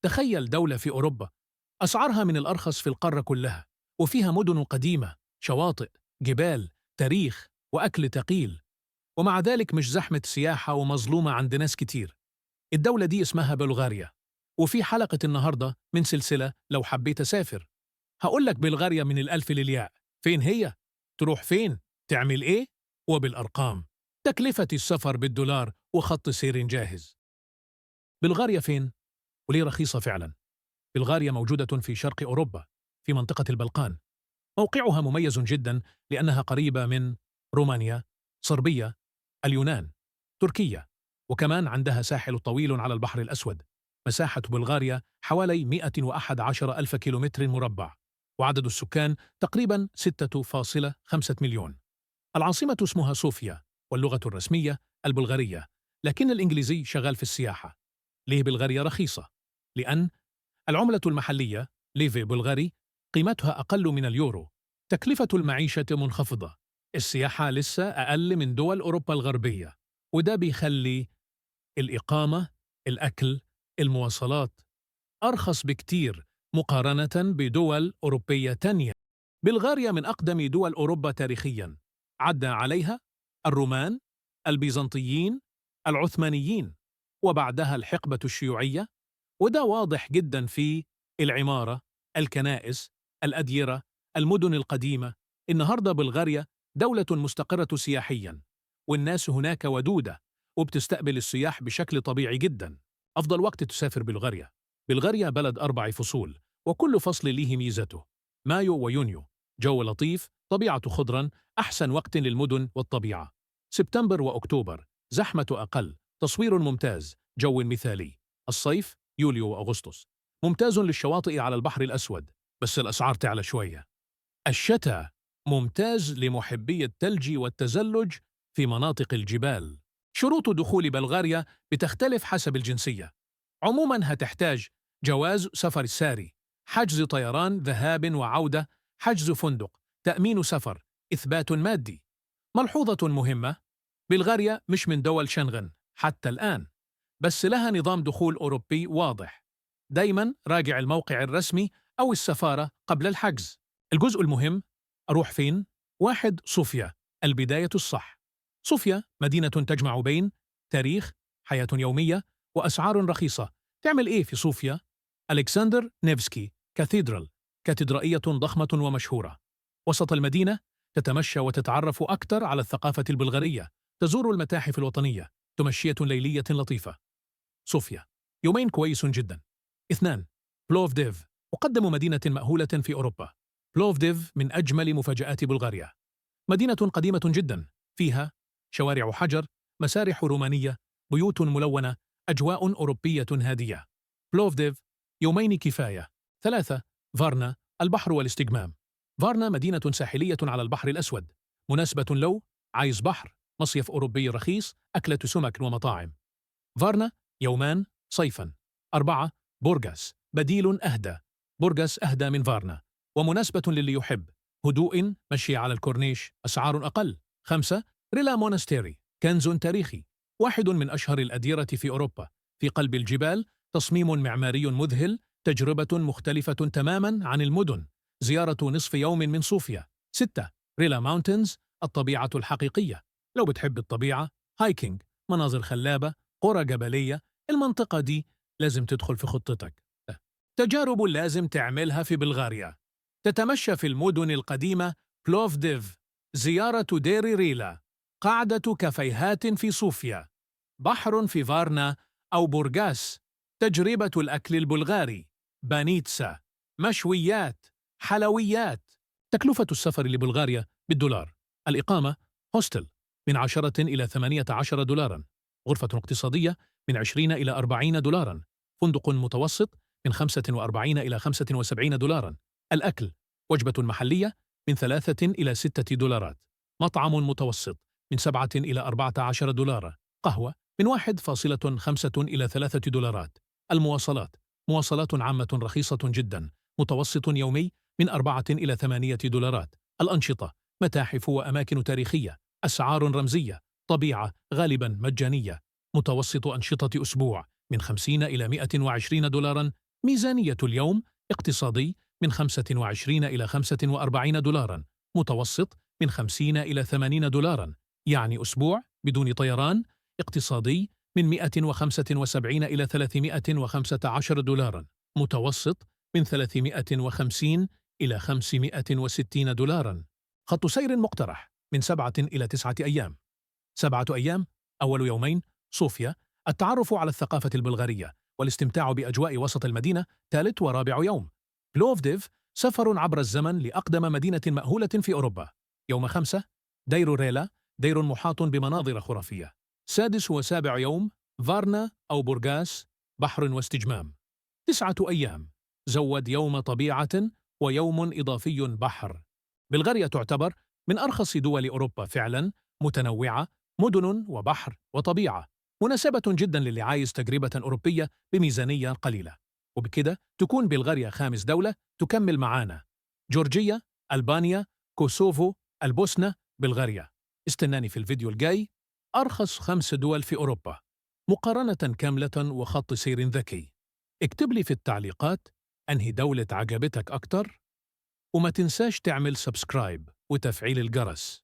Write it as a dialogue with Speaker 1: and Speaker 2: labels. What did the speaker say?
Speaker 1: تخيل دولة في أوروبا أسعارها من الأرخص في القارة كلها، وفيها مدن قديمة، شواطئ، جبال، تاريخ، وأكل تقيل، ومع ذلك مش زحمة سياحة ومظلومة عند ناس كتير. الدولة دي اسمها بلغاريا. وفي حلقة النهاردة من سلسلة لو حبيت أسافر هقولك بلغاريا من الألف للياء. فين هي؟ تروح فين؟ تعمل إيه؟ وبالأرقام. تكلفة السفر بالدولار وخط سير جاهز. بلغاريا فين؟ وليه رخيصة فعلا؟ بلغاريا موجودة في شرق أوروبا، في منطقة البلقان. موقعها مميز جدا لأنها قريبة من رومانيا، صربيا، اليونان، تركيا، وكمان عندها ساحل طويل على البحر الأسود. مساحة بلغاريا حوالي 111 ألف كيلومتر مربع، وعدد السكان تقريبا 6.5 مليون. العاصمة اسمها صوفيا، واللغة الرسمية البلغارية، لكن الإنجليزي شغال في السياحة. ليه بلغاريا رخيصة؟ لأن العملة المحلية ليفي بلغاري قيمتها أقل من اليورو، تكلفة المعيشة منخفضة، السياحة لسه أقل من دول أوروبا الغربية، وده بيخلي الإقامة، الأكل، المواصلات أرخص بكتير مقارنة بدول أوروبية تانية. بلغاريا من أقدم دول أوروبا تاريخياً، عدى عليها الرومان، البيزنطيين، العثمانيين، وبعدها الحقبة الشيوعية، وده واضح جدا في العمارة، الكنائس، الأديرة، المدن القديمة. النهاردة بلغاريا دولة مستقرة سياحيا، والناس هناك ودودة وبتستقبل السياح بشكل طبيعي جدا. أفضل وقت تسافر بلغاريا. بلغاريا بلد 4 فصول، وكل فصل ليه ميزته. مايو ويونيو، جو لطيف، طبيعة خضرا، أحسن وقت للمدن والطبيعة. سبتمبر وأكتوبر، زحمة أقل، تصوير ممتاز، جو مثالي. الصيف يوليو وأغسطس، ممتاز للشواطئ على البحر الأسود، بس الأسعار تعلى شوية. الشتاء ممتاز لمحبي الثلج والتزلج في مناطق الجبال. شروط دخول بلغاريا بتختلف حسب الجنسية. عموماً هتحتاج جواز سفر ساري، حجز طيران ذهاب وعودة، حجز فندق، تأمين سفر، إثبات مادي. ملحوظة مهمة: بلغاريا مش من دول شنغن حتى الآن، بس لها نظام دخول أوروبي واضح. دايماً راجع الموقع الرسمي أو السفارة قبل الحجز. الجزء المهم: أروح فين؟ 1. صوفيا، البداية الصح. صوفيا مدينة تجمع بين تاريخ، حياة يومية، وأسعار رخيصة. تعمل إيه في صوفيا؟ ألكسندر نيفسكي كاثيدرال، كاتدرائية ضخمة ومشهورة. وسط المدينة تتمشى وتتعرف أكثر على الثقافة البلغارية، تزور المتاحف الوطنية، تمشية ليلية لطيفة. صوفيا يومين كويس جدا. 2. بلوفديف، أقدم مدينة مأهولة في أوروبا. بلوفديف من أجمل مفاجآت بلغاريا. مدينة قديمة جدا، فيها شوارع حجر، مسارح رومانية، بيوت ملونة، أجواء أوروبية هادية. بلوفديف يومين كفاية. 3. فارنا، البحر والاستجمام. فارنا مدينة ساحلية على البحر الأسود، مناسبة لو عايز بحر، مصيف أوروبي رخيص، أكلة سمك ومطاعم. فارنا يومان صيفاً. 4. بورغاس، بديل أهدى. بورغاس أهدى من فارنا، ومناسبة للي يحب هدوء، مشي على الكورنيش، أسعار أقل. 5. ريلا مونستيري، كنز تاريخي، واحد من أشهر الأديرة في أوروبا، في قلب الجبال، تصميم معماري مذهل، تجربة مختلفة تماماً عن المدن، زيارة نصف يوم من صوفيا. 6. ريلا ماونتنز، الطبيعة الحقيقية. لو بتحب الطبيعة، هايكينج، مناظر خلابة، قرى جبلية، المنطقة دي لازم تدخل في خطتك. تجارب لازم تعملها في بلغاريا: تتمشى في المدن القديمة، بلوفديف، زيارة دير ريلا، قعدة كافيهات في صوفيا، بحر في فارنا أو بورغاس، تجربة الأكل البلغاري، بانيتسا، مشويات، حلويات. تكلفة السفر لبلغاريا بالدولار: الإقامة هوستل من 10 إلى 18 دولاراً، غرفة اقتصادية من 20 إلى 40 دولاراً، فندق متوسط من 45 إلى 75 دولاراً، الأكل وجبة محلية من 3 إلى 6 دولارات، مطعم متوسط من 7 إلى 14 دولار، قهوة من 1.5 إلى 3 دولارات. المواصلات: مواصلات عامة رخيصة جدا، متوسط يومي من 4 إلى 8 دولارات. الأنشطة: متاحف وأماكن تاريخية، أسعار رمزية، طبيعة غالبا مجانية. متوسط أنشطة أسبوع من 50 إلى 120 دولاراً، ميزانية اليوم اقتصادي من 25 إلى 45 دولارا، متوسط من 50 إلى 80 دولارا، يعني أسبوع بدون طيران اقتصادي من 175 إلى 315 دولارا، متوسط من 350 إلى 560 دولارا. خط سير مقترح من 7 إلى 9 أيام. 7 أيام: أول يومين صوفيا، التعرف على الثقافة البلغارية والاستمتاع بأجواء وسط المدينة. ثالث ورابع يوم بلوفديف، سفر عبر الزمن لأقدم مدينة مأهولة في أوروبا. يوم 5 دير ريلا، دير محاط بمناظر خرافية. سادس وسابع يوم فارنا أو بورغاس، بحر واستجمام. 9 أيام زود يوم طبيعة ويوم إضافي بحر. بلغاريا تعتبر من أرخص دول أوروبا فعلاً، متنوعة، مدن وبحر وطبيعة، مناسبة جداً للي عايز تجربة أوروبية بميزانية قليلة. وبكده تكون بلغاريا خامس دولة تكمل معانا: جورجيا، ألبانيا، كوسوفو، البوسنة، بلغاريا. استناني في الفيديو الجاي. أرخص 5 دول في أوروبا، مقارنة كاملة وخط سير ذكي. اكتب لي في التعليقات أنهي دولة عجبتك أكتر، وما تنساش تعمل سبسكرايب وتفعيل الجرس.